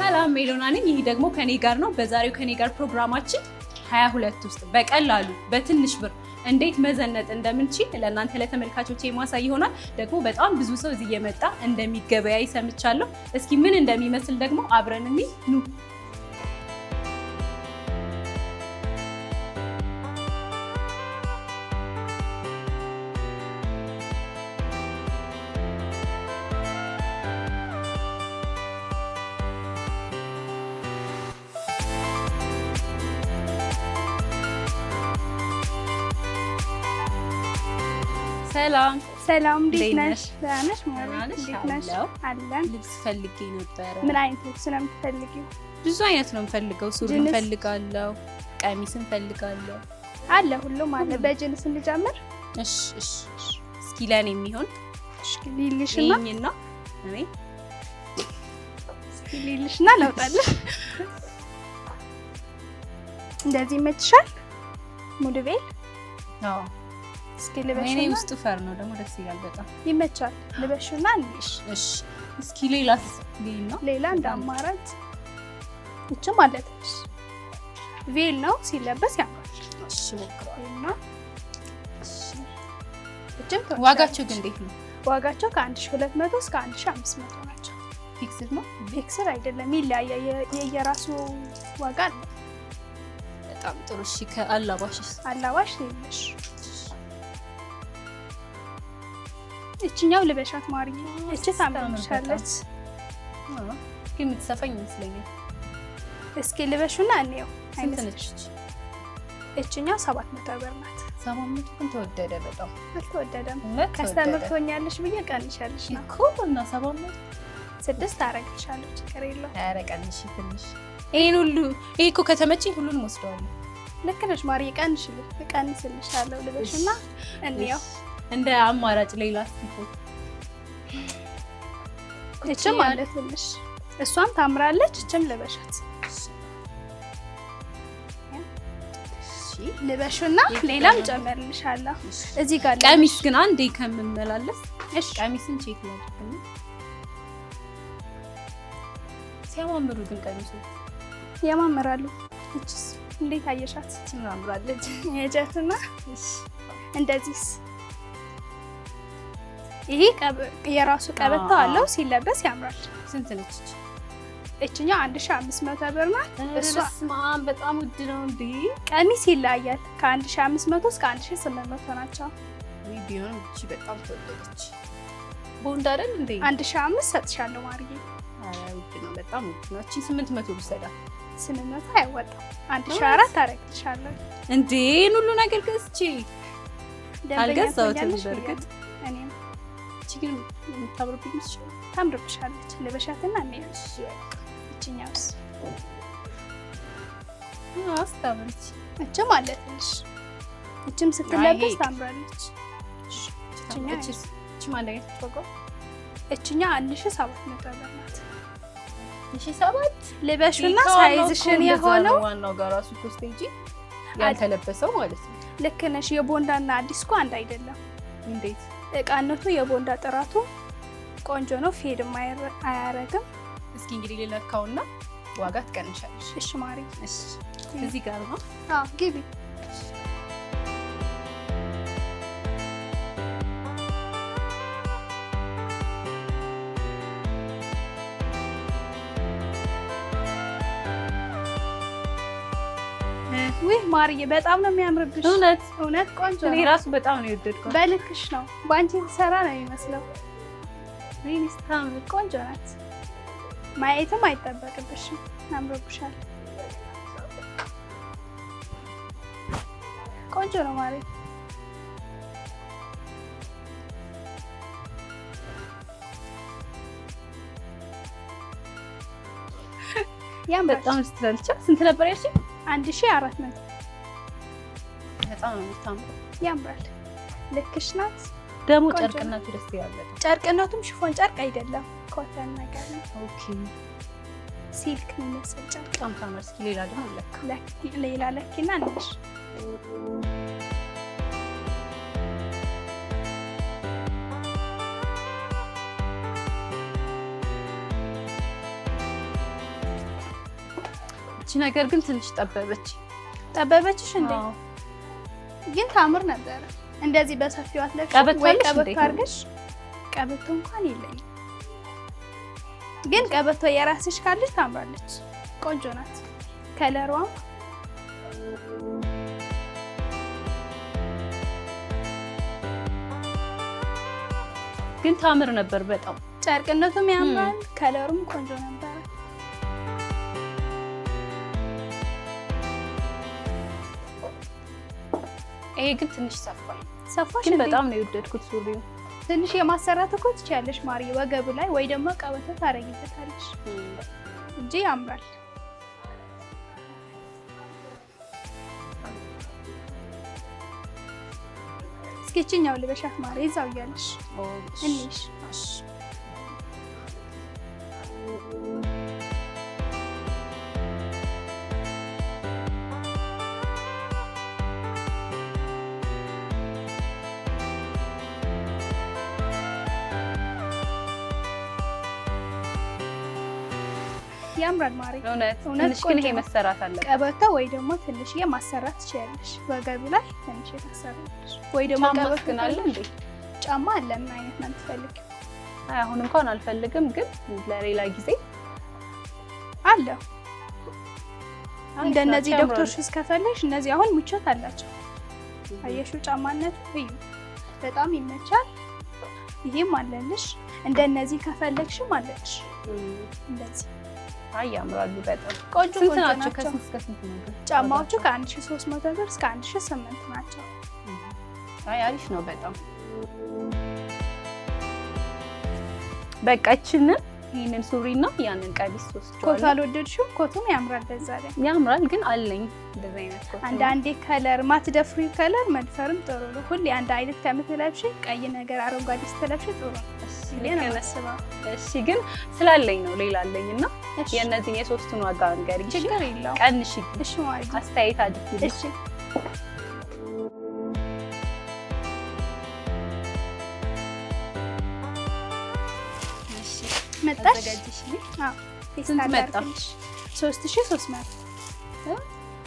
ሰላም ሜሎና ነኝ። ይህ ደግሞ ከኔ ጋር ነው። በዛሬው ከኔ ጋር ፕሮግራማችን 22 ውስጥ በቀላሉ በትንሽ ብር እንዴት መዘነጥ እንደምንችል ለእናንተ ለተመልካቾች የማሳይ ይሆናል። ደግሞ በጣም ብዙ ሰው እዚህ እየመጣ እንደሚገበያይ ሰምቻለሁ። እስኪ ምን እንደሚመስል ደግሞ አብረን ኑ። ሰላም እንዴት ነሽ? ደህና ነሽ? እንዴት ነሽ? አለን። ልብስ ፈልጌ ነበር። ምን አይነት ልብስ ነው የምትፈልጊው? ብዙ አይነት ነው የምፈልገው። ሱሪ ፈልጋለሁ፣ ቀሚስ ፈልጋለሁ። አለ፣ ሁሉም አለ። በጅንስ እንጀምር። እሺ። እስኪ ለኔ የሚሆን ሊልሽና እኔ ሊልሽና ላውጣልሽ። እንደዚህ ይመችሻል? ሙሉቤል? አዎ። እስኪ ልበሽና እኔ ውስጥ ፈር ነው ደግሞ ደስ ይላል በጣም ይመቻል። ልበሽና እንይሽ። እሺ። እስኪ ሌላስ? ሌላ እንደ አማራጭ እቺ ማለት ነው ቬል ነው ሲለበስ ያምራል። እሺ ሞክራለሁ። እሺ እቺም ዋጋቸው ግን እንዴት ነው? ዋጋቸው ከ1200 እስከ 1500 ናቸው። ፊክስድ ነው? ፊክስድ አይደለም፣ ይለያያል። የየራሱ ዋጋ አለ። በጣም ጥሩ። እሺ ከአላባሽስ? አላባሽ ይልሽ እቺኛው ልበሻት ማርዬ። እቺ ታምራለች ግን የምትሰፋኝ ይመስለኛል። እስኪ ልበሹና እንየው። ስንት ነች? እቺኛው 700 ብር ናት። 700 ግን ተወደደ በጣም። አልተወደደም። ከስተመር ትሆኛለሽ ብዬ ቀንሻለሽ ነው እኮ እና 700 6 አረግልሻለሁ። ችግር የለውም። ኧረ ቀንሺ ትንሽ። ይሄ እኮ ከተመቸኝ ሁሉንም ወስደዋለሁ። ልክ ነሽ ማርዬ። ቀንስልሻለሁ። ልበሹና እንየው። እንደ አማራጭ ሌላ ስቲፎ እቺም ማለት ትንሽ እሷም ታምራለች። እቺም ልበሻት። እሺ ልበሹና ሌላም ጨመርልሻለሁ። እዚህ ጋር ቀሚስ ግን አንዴ ከምመላለስ እሺ ቀሚስን ቼክ ላድርግ። ሲያማምሩ ግን ቀሚሶች ያማምራሉ። እቺስ እንዴት አየሻት? ትናምራለች። የጀትና እሺ እንደዚህስ ይሄ የራሱ ቀበቶ አለው፣ ሲለበስ ያምራል። ስንት ነች? እቺኛው 1500 ብር ናት። እሷም በጣም ውድ ነው እንዴ? ቀሚስ ይለያያል። ከ1500 እስከ 1800 ናቸው። ወይ ቢሆን እቺ በጣም ተወደደች። ቦንድ አይደል እንዴ? 1500 ሰጥሻለሁ ማርዬ። አይ ውድ ነው፣ በጣም ውድ ነው። እቺ 800 ብሰዳ 800 አይወጣም። 1400 አረግልሻለሁ እንዴ? ሁሉ ነገር ገዝቼ አልገዛሁትም በርግጥ እኔም ግን ታምርብሻለች። ልበሻትና እንያሽ። እቺኛውስ አስታምርች። እቺ ማለት ነሽ። እቺም ስትለበስ ታምራለች። እቺ ማለት ነው። እቺኛ 1700 ብር ናት። 1700 ልበሹና ሳይዝሽን የሆነው ዋናው ጋር ራሱ ኮስት እንጂ ያልተለበሰው ማለት ነው። ልክ ነሽ። የቦንዳና አዲስ እኮ አንድ አይደለም። እንዴት? እቃነቱ የቦንዳ ጥራቱ ቆንጆ ነው። ፌድም አያረግም። እስኪ እንግዲህ ልለካውና ዋጋ ትቀንሻለሽ። እሺ ማሪ። እሺ እዚህ ጋር ነው። አዎ ግቢ። ወይ ማርዬ በጣም ነው የሚያምርብሽ። እውነት ቆንጆ ነው። እኔ ራሱ በጣም ነው የወደድኩት። በልክሽ ነው። ባንቺ ተሰራ ነው የሚመስለው። ሚኒስታም ቆንጆ ናት። ማየትም አይጠበቅብሽም። አምሮብሻል። ቆንጆ ነው ማርዬ። በጣም ስትላልቻ ስንት ነበር ያልሽኝ? 1400 በጣም ነው የምታምረው። ያምራል። ልክሽ ናት። ደግሞ ጨርቅነቱ ደስ ይላል። ጨርቅነቱም ሽፎን ጨርቅ አይደለም፣ ኮተን ነገር ነው። ኦኬ ሲልክ የሚመስል ጨርቅ በጣም ታምራል። እስኪ ሌላ ደግሞ ሌላ ለኪና ነሽ። እቺ ነገር ግን ትንሽ ጠበበችሽ እንዴ? ግን ታምር ነበረ። እንደዚህ በሰፊው አትለብሽ ወይ ቀበቶ አድርገሽ? ቀበቶ እንኳን የለኝም፣ ግን ቀበቶ የራስሽ ካለሽ ታምራለች። ቆንጆ ናት ከለሯም። ግን ታምር ነበር በጣም። ጨርቅነቱም ያምራል፣ ከለሩም ቆንጆ ነበር። ይሄ ግን ትንሽ ሰፋሽ ግን በጣም ነው የወደድኩት ሱሪው። ትንሽ የማሰራት እኮ ትችያለሽ ማሪ፣ ወገቡ ላይ ወይ ደግሞ ቀበቶ ታረጊበታለሽ እንጂ ያምራል። እስኪ እቺኛው ልበሻት ማሪ፣ እዛው እያለሽ እንሽ ያምራል ማሪ። እውነት ግን ይሄ መሰራት አለበት። ቀበቶ ወይ ደግሞ ትንሽዬ ማሰራት ትችያለሽ፣ ወገቡ ላይ ትንሽ ታሰራለሽ። ወይ ደግሞ ቀበቶ ግን አለ እንዴ? ጫማ አለ። ምን አይነት ነው የምትፈልጊው? አሁን እንኳን አልፈልግም፣ ግን ለሌላ ጊዜ አለ። እንደነዚህ ዶክተር ሹዝ ከፈለሽ እነዚህ አሁን ምቾት አላቸው። አየሹ ጫማነቱ እዩ፣ በጣም ይመቻል። ይሄም አለልሽ። እንደነዚህ ከፈለግሽም አለልሽ እንደዚህ። ያምራሉ በጣም ቆንጆ ናቸው። ከስንት እስከ ስንት ነው ጫማዎቹ? ከ1300 ብር እስከ 1800 ናቸው። አሪፍ ነው በጣም። በቃ ይሄንን ሱሪና ያንን ቀሚስ ወስደዋል። ኮት አልወደድሽው? ኮቱም ያምራል፣ በዛ ላይ ያምራል። ግን አለኝ እንደዛ አይነት ኮት። አንዳንዴ ከለር ማትደፍሪ ከለር መድፈርም ጥሩ ነው። ሁሌ አንድ አይነት ከምትለብሽ ቀይ ነገር አረንጓዴ ስትለብሽ ጥሩ ነው። እሺ ግን ስላለኝ ነው ሌላ አለኝና የእነዚህ የሶስቱን ዋጋ እንገሪኝ። ችግር የለውም ቀንሽ። እሺ ማለት አስተያየት አድርጊ። እሺ መጣሽ? አዎ ስንት መጣ? 3300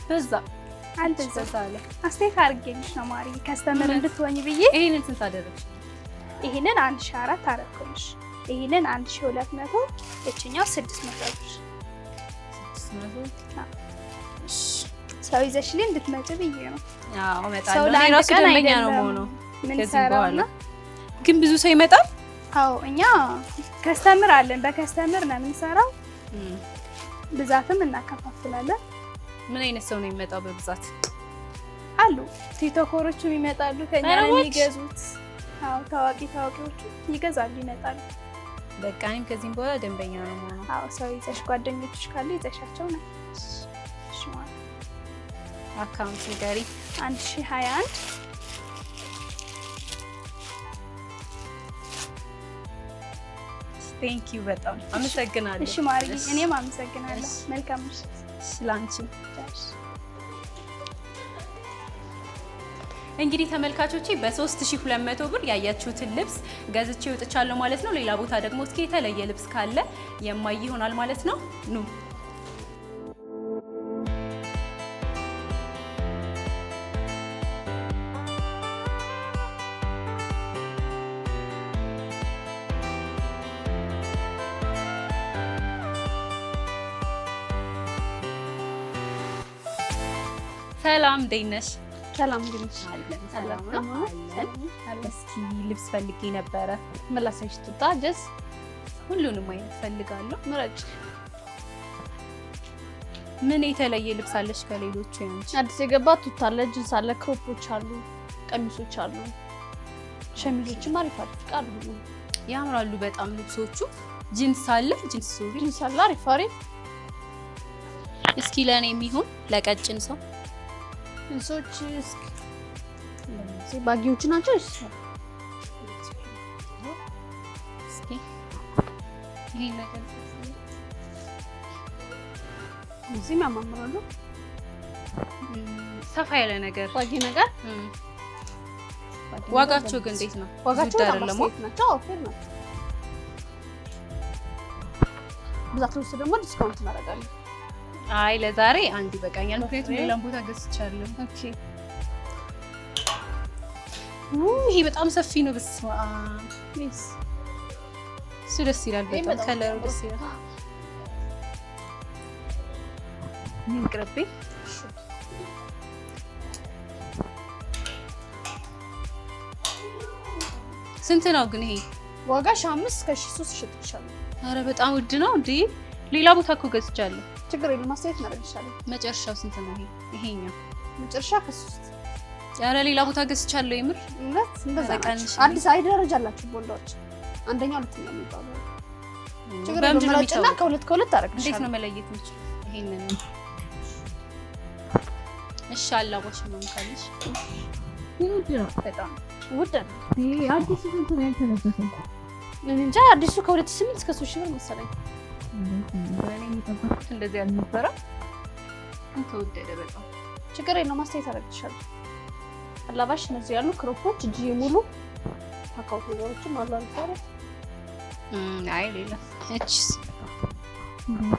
በዛ አልበዛ አለ። አስተያየት አድርጌልሽ ነው ማሪ፣ ከስተመር እንድትሆኝ ብዬ። ይሄንን ስንት አደረግሽ? ይሄንን 1400 አደረኩልሽ። ይሄንን 1200፣ እቺኛው 600 ብር። 600 እሺ። ሰው ይዘሽልኝ እንድትመጪ ብዬ ነው። አዎ እመጣለሁ። እኔ ራሱ ደንበኛ ነው የምሆነው ከዚህ በኋላ። ግን ብዙ ሰው ይመጣል? አዎ እኛ ከስተመር አለን፣ በከስተመር ነው የምንሰራው። ብዛትም እናከፋፍላለን። ምን አይነት ሰው ነው የሚመጣው በብዛት? አሉ ቲክቶከሮችም ይመጣሉ ከኛ ነው የሚገዙት። አዎ ታዋቂዎቹ ይገዛሉ፣ ይመጣሉ። በቃ እኔም ከዚህም በኋላ ደንበኛ ነው የምሆነው። አዎ ሰው ይዘሽ ጓደኞችሽ ካሉ ይዘሻቸው ነው። እሺ ማለት አካውንት ንገሪ። 1021 ቴንክ ዩ በጣም አመሰግናለሁ። እሺ ማሪ፣ እኔም አመሰግናለሁ። መልካም ምሽት። ላንቺ። እንግዲህ ተመልካቾቼ በ3200 ብር ያያችሁትን ልብስ ገዝቼ ወጥቻለሁ ማለት ነው። ሌላ ቦታ ደግሞ እስኪ የተለየ ልብስ ካለ የማይ ይሆናል ማለት ነው። ኑ ሰላም፣ እንዴት ነሽ? ሰላም ግን ሰላም ነው። እስኪ ልብስ ፈልጌ ነበረ። መላሳይሽ ትጣ ጀስ ሁሉንም አይነት ፈልጋለሁ። ምረጭ። ምን የተለየ ልብስ አለሽ ከሌሎቹ? ያንቺ አዲስ የገባ ቱታ አለ፣ ጂንስ አለ፣ ክሮፖች አሉ፣ ቀሚሶች አሉ፣ ሸሚዞችም አሪፍ አሉ። ያምራሉ በጣም ልብሶቹ። ጂንስ አለ፣ ጂንስ ሱሪ፣ ጂንስ አለ፣ አሪፍ አሪፍ። እስኪ ለኔ የሚሆን ለቀጭን ሰው ጂንሶች እስኪ እንደዚህ ባጊዎች ናቸው። እስኪ ይሄ ነገር እዚህ ያማምራሉ። ሰፋ ያለ ነገር ባጊ ነገር። ዋጋቸው ግን እንዴት ነው? ዋጋቸው አይደለም ናቸው። ኦፌር ናቸው። ብዛት ውስጥ ደግሞ ዲስካውንት እናደርጋለን። አይ ለዛሬ አንድ ይበቃኛል፣ ምክንያቱም ሌላም ቦታ ገዝቻለሁ። ኦኬ ይሄ በጣም ሰፊ ነው። በስመ አብ እሱ ደስ ይላል በጣም ከለሩ ደስ ይላል። ምን ቅርብኝ ስንት ነው ግን ይሄ ዋጋሽ? 5 እስከ 3 ይሸጥልሻል። አረ በጣም ውድ ነው እንዴ! ሌላ ቦታ እኮ ገዝቻለሁ። ችግር የለም ማስተያየት እናደርግሻለን። መጨረሻው ስንት ነው ይሄኛው? መጨረሻ ከ3 አረ ሌላ ቦታ ገዝቻለሁ የምር እውነት እንደዛ ቀንሽ። አዲስ አይ ደረጃ አላችሁ ቦንዳዎች አንደኛው ሁለተኛ የሚባለው ችግር የለም እና ከሁለት ታረግልሻለሁ። እንዴት ነው መለየት የምችለው ይሄንን? እሺ አላባሽ ነው ካለሽ ውድ ነው በጣም ውድ ነው። ይሄ አዲሱ ስንት ነው ያልተለበሰው? እንጃ አዲሱ ከ2008 እስከ 3000 ብር መሰለኝ። እንደዚህ ያልነበረ ተወደደ በጣም። ችግር የለውም ማስተያየት አደርግልሻለሁ። አላባሽ እነዚህ ያሉ ክሮፖች እጅ ሙሉ አካውንት ነገሮችም አሉ አይደል? አይ ሌላ እቺስ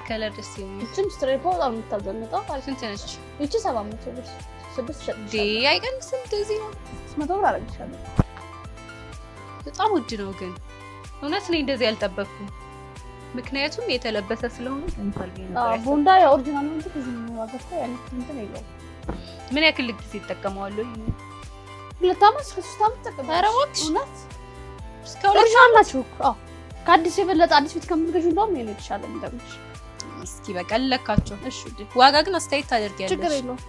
ከለር ደስ የሚል እቺም ስትሬፖ በጣም የምታዘንጠው ስንት ነች? እቺ 700 ብር 6 ሸጥሽ ዲ አይቀንስም። እንደዚህ ነው 600 ብር አደርግልሻለሁ። በጣም ውድ ነው ግን እውነት እኔ እንደዚህ አልጠበቅኩም። ምክንያቱም የተለበሰ ስለሆነ እንኳን ነው ቦንዳ የኦሪጂናል ነው እንጂ ብዙ ዋጋው ያን እንትን የለውም። ምን ያክል ጊዜ ይጠቀማሉ? 2 ዓመት እስከ 3 ዓመት ተጠቀመው። ኧረ እባክሽ እውነት እስከ ኦሪጂናል ናቸው እኮ። አዎ ከአዲስ የበለጠ አዲስ ቤት ከምትገዢው እንደውም ይሄን የተሻለ እንደምሽ። እስኪ በቃ ልለካቸው። እሺ ዋጋ ግን አስተያየት ታደርጊያለሽ? ችግር የለውም።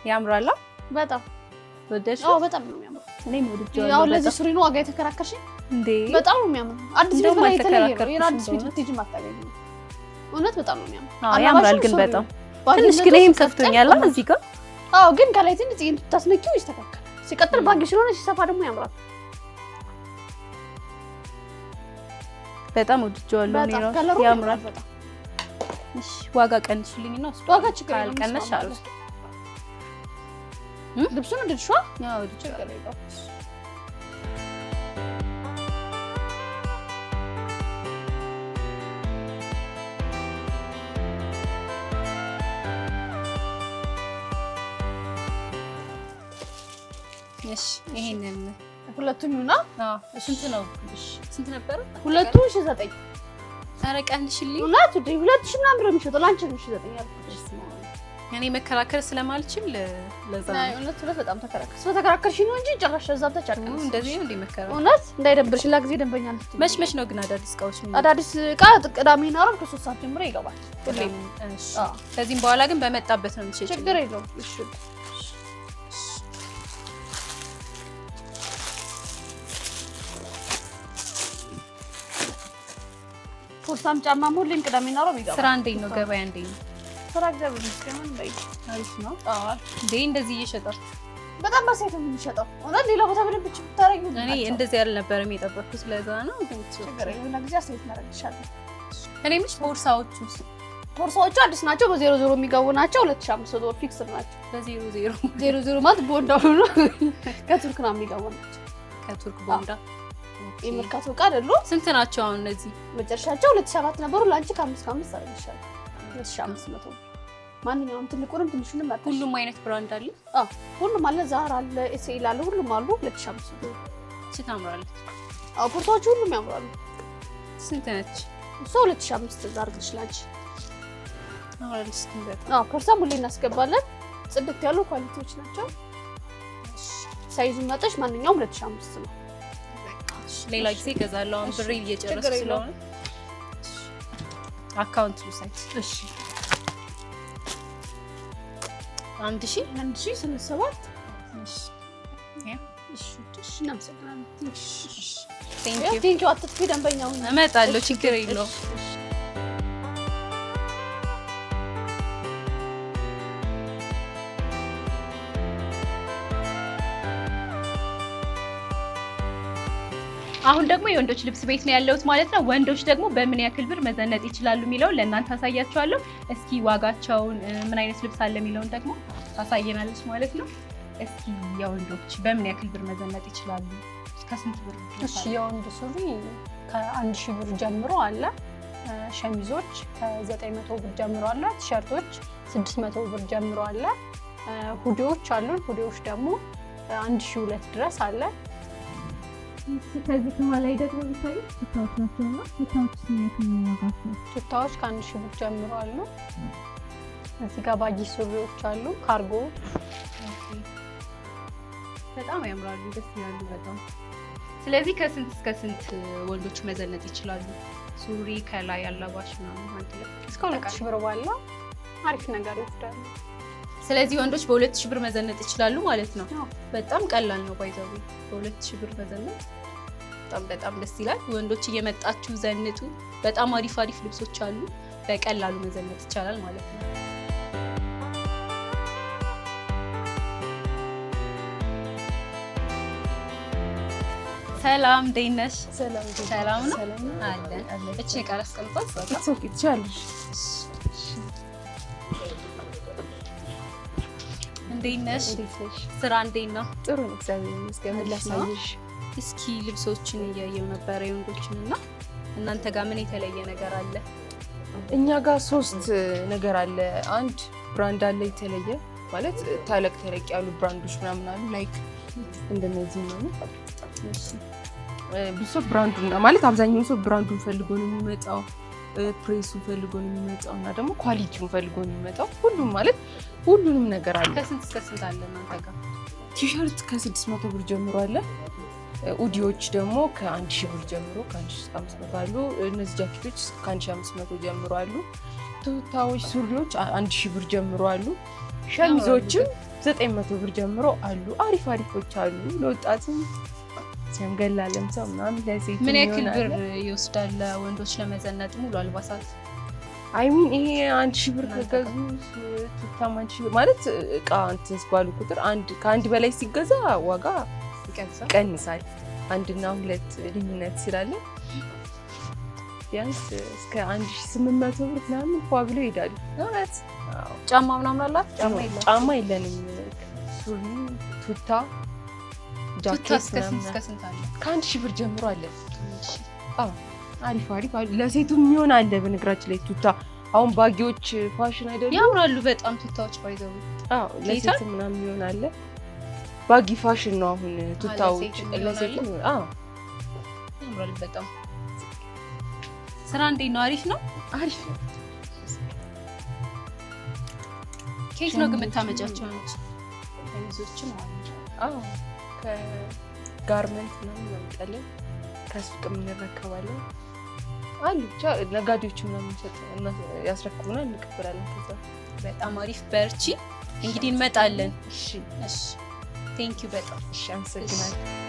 ያምራል በጣም ወደሽ? አዎ በጣም ነው የሚያምረው። እኔም ወድጄዋለሁ። ያው ለዚህ ሱሪ ነው ዋጋ የተከራከርሽ እንዴ? በጣም ነው የሚያምረው። አዲስ ቤት ላይ የተለየ ነው። የአዲስ ቤት ብትሄጂ ማታገኝ። እውነት በጣም ነው የሚያምረው። አዎ ያምራል ግን በጣም ትንሽ ግን ይሄም ከፍቶኛል እዚህ ጋር። አዎ ግን ከላይ ትንሽ ታስነኪው ይስተካከላል። ሲቀጥል ባግ ስለሆነ ሲሰፋ ደግሞ ያምራል። በጣም ወድጄዋለሁ። እኔ ነው ያምራል በጣም። እሺ ዋጋ ቀንሽልኝና ወስዶ ዋጋ ችግር የለም ቀነሽ አሉ ልብሱን እንደልሽዋ? ያው ችግር የለውም። እሺ ይሄንን ሁለቱም ይሁና። ስንት ነው? እሺ ስንት ነበር? ሁለቱም 9። ኧረ ቀንሽልኝ። ሁለቱ 2000 ምናምን ብር የሚሸጠው ላንቺ ነው 9 ያልኩሽ። እኔ መከራከር ስለማልችል ለዛ ነው። እውነት በጣም ተከራከርሽ ነው እንጂ ጭራሽ እዛም ተቻልኩ። እንደዚህ ነው እንደመከራ። እውነት እንዳይደብርሽ ለጊዜ ደንበኛ ነው። መች ነው ግን አዳዲስ እቃዎች ነው? አዳዲስ እቃ ቅዳሜና ዓርብ ከ3 ሰዓት ጀምሮ ይገባል ሁሌም። እሺ ከዚህም በኋላ ግን በመጣበት ነው የምትሸጪው? ችግር የለውም። እሺ ፖርሳም ጫማም ሁሌም ቅዳሜና ዓርብ ይገባል። ስራ እንዴት ነው? ገበያ እንዴት ነው? ስራ እግዚአብሔር ይመስገን አሪፍ ነው። አዎ እንዴ እንደዚህ እየሸጣችሁ? በጣም በሴት ነው የሚሸጠው። እውነት ሌላ ቦታ በደንብ ብታረጊ እኔ እንደዚህ አልነበረም የጠበቅኩት። ለዛ ነው ግን ችግር የለም። ለጊዜ አስተያየት እናደርግልሻለን። እኔ ምንሽ ቦርሳዎቹ አዲስ ናቸው። በ00 የሚገቡ ናቸው። 2500 ብር ፊክስ ናቸው። በ00 ማለት ቦንዳ ሆኖ ከቱርክ ነው የሚገቡ ናቸው። ከቱርክ ቦንዳ የመርካቶ እቃ አይደሉ? ስንት ናቸው አሁን እነዚህ? መጨረሻቸው 2007 ነበሩ። ላንቺ ከ5 አደረግልሻለሁ 2500 ብር። ማንኛውም ትልቁንም ትንሹንም ማለት ሁሉም አይነት ብራንድ አለ? አዎ ሁሉም አለ። ዛራ አለ፣ ኤስኤል አለ፣ ሁሉም አሉ። 2500 ብር ታምራለች። አዎ ቦርሳዎቹ ሁሉም ያምራሉ። ስንት ነች? እሱ 2500 ዛርግልሽ ላንቺ። ታምራለች በጣም። አዎ ፖርሳም ሁሌ እናስገባለን። ጽድት ያሉ ኳሊቲዎች ናቸው። ሳይዙን መጠሽ ማንኛውም 2500 ነው። ሌላ ጊዜ እገዛለሁ። አሁን ብሬ እየጨረስኩ ስለሆነ አካውንት ልውሰድ። እሺ 1067 እሺ እሺ እናመሰግናለን። ቴንክ ዩ። አትጥፊ፣ ደንበኛው እመጣለሁ፣ ችግር የለውም። አሁን ደግሞ የወንዶች ልብስ ቤት ነው ያለሁት ማለት ነው። ወንዶች ደግሞ በምን ያክል ብር መዘነጥ ይችላሉ የሚለውን ለእናንተ አሳያቸዋለሁ። እስኪ ዋጋቸውን ምን አይነት ልብስ አለ የሚለውን ደግሞ ታሳየናለች ማለት ነው። እስኪ የወንዶች በምን ያክል ብር መዘነጥ ይችላሉ? ከስንት ብር? እሺ የወንድ ሱሪ ከ1000 ብር ጀምሮ አለ። ሸሚዞች ከ900 ብር ጀምሮ አለ። ቲሸርቶች 600 ብር ጀምሮ አለ። ሁዲዎች አሉን። ሁዲዎች ደግሞ 1002 ድረስ አለ። ከዚህ ከኋላ ደግሞ የሚታዩት ቱታዎች ናቸውና ቱታዎች ስንት ነው ዋጋቸው? ቱታዎች ከ1000 ብር ጀምሮ አሉ። እዚህ ጋር ባጊ ሱሪዎች አሉ። ካርጎ በጣም ያምራሉ፣ ደስ ይላሉ በጣም። ስለዚህ ከስንት እስከ ስንት ወንዶች መዘነጥ ይችላሉ? ሱሪ ከላይ አላባሽ ነው አንተ እስከ 2000 ብር ባለው አሪፍ ነገር ይወስዳሉ። ስለዚህ ወንዶች በ2000 ብር መዘነጥ ይችላሉ ማለት ነው። በጣም ቀላል ነው ባይዘው በ2000 ብር መዘነጥ በጣም ደስ ይላል። ወንዶች እየመጣችሁ ዘንጡ። በጣም አሪፍ ልብሶች አሉ። በቀላሉ መዘነጥ ይቻላል ማለት ነው። ሰላም እንዴት ነሽ? ሰላም ነው አለ። እቺ ቀረስ ቀልጣስ ትችያለሽ። እንዴት ነሽ? ስራ እንዴት ነው? ጥሩ ነው እግዚአብሔር ይመስገን። ላሳይሽ። እስኪ ልብሶችን እያየሁ ነበር የወንዶችን እና እናንተ ጋር ምን የተለየ ነገር አለ? እኛ ጋር 3 ነገር አለ። አንድ ብራንድ አለ የተለየ ማለት ተለቅ ያሉ ብራንዶች ምናምን አሉ። ላይክ እንደነዚህ ነው። እሺ ብዙ ሰው ብራንዱን ማለት አብዛኛው ሰው ብራንዱን ፈልጎ ነው የሚመጣው፣ ፕሬሱን ፈልጎ ነው የሚመጣው እና ደግሞ ኳሊቲውን ፈልጎ ነው የሚመጣው። ሁሉም ማለት ሁሉንም ነገር አለ። ከስንት እስከ ስንት አለ እናንተ ጋር? ቲሸርት ከ600 ብር ጀምሮ አለ። ኡዲዎች ደግሞ ከ1000 ብር ጀምሮ ከ1000 እስከ 500 አሉ። እነዚህ ጃኬቶች ከ1500 ጀምሮ አሉ። ቱታዎች፣ ሱሪዎች 1000 ብር ጀምሮ አሉ። ሸሚዞችም 900 ብር ጀምሮ አሉ። አሪፎች አሉ። ለወጣትም ሲያንገላለም ሰው ምናምን ለሴት ምን ያክል ብር ይወስዳል ወንዶች ለመዘነጥ ሙሉ አልባሳት? አይሚን ይሄ 1000 ብር ከገዙ ቱታም 1000 ብር ማለት እቃ እንትን ባሉ ቁጥር ከአንድ በላይ ሲገዛ ዋጋ ይቀንሳል። 1 እና 2 ልዩነት ስላለ ቢያንስ እስከ 1800 ብር ምናምን ፏ ብሎ ይሄዳሉ። እውነት ጫማ ምናምን አላት? ጫማ የለንም። ሱሪ፣ ቱታ፣ ጃኬት እስከ ስንት አለ? ከ1000 ብር ጀምሮ አለ። አዎ አሪፍ ለሴቱም የሚሆን አለ። በነገራችን ላይ ቱታ አሁን ባጊዎች ፋሽን አይደለም? ያምራሉ በጣም ቱታዎች ባይዘው። አዎ ለሴቱም ምናምን የሚሆን አለ። ባጊ ፋሽን ነው አሁን ቱታዎች ለሴቱም። አዎ ያምራሉ በጣም። ስራ እንዴት ነው? አሪፍ ነው። አሪፍ ነው። ከየት ነው ግን የምታመጫቸው አንቺ? ከሚዞችን ማለት ነው? አዎ ከጋርመንት ነው የምንጠለን፣ ከሱቅም እንረከባለን አሉ። ብቻ ነጋዴዎች ምናምን ያስረክቡናል፣ እንቀበላለን። ከዛ በጣም አሪፍ በርቺ። እንግዲህ እንመጣለን። እሺ እሺ። ቴንክ ዩ በጣም እሺ። አመሰግናለሁ።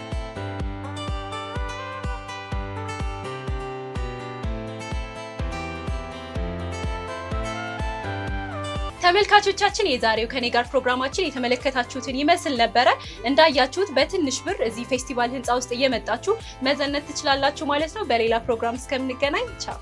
ተመልካቾቻችን የዛሬው ከኔ ጋር ፕሮግራማችን የተመለከታችሁትን ይመስል ነበረ። እንዳያችሁት በትንሽ ብር እዚህ ፌስቲቫል ህንፃ ውስጥ እየመጣችሁ መዘነጥ ትችላላችሁ ማለት ነው። በሌላ ፕሮግራም እስከምንገናኝ ቻው።